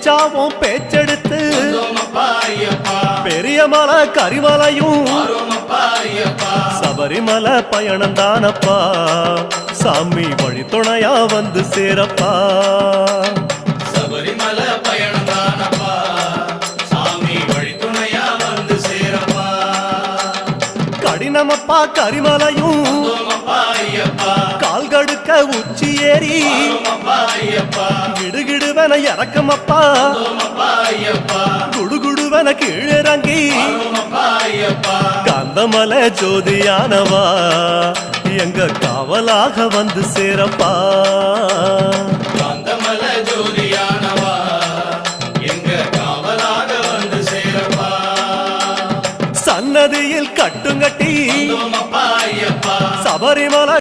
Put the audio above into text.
பேச்சாவும் பேச்செடுத்து பெரிய மலை கரிமலையும் சபரிமலை பயணம் தானப்பா சாமி வழித்துணையா வந்து சேரப்பா சபரிமலை பயணம் தானப்பா சாமி வழித்துணையா வந்து சேரப்பா கடினமப்பா கரிமலையும் கால் கடுக்க உச்சி ஏறி கிடுகிடுவன இறக்கமப்பா குடுகுடுவன கீழிறங்கி காந்தமலை ஜோதியானவா எங்க காவலாக வந்து சேரப்பா காந்தமலை ஜோதியானவா எங்க காவலாக வந்து சேரப்பா சன்னதியில் கட்டுங்கட்டி சபரிமலை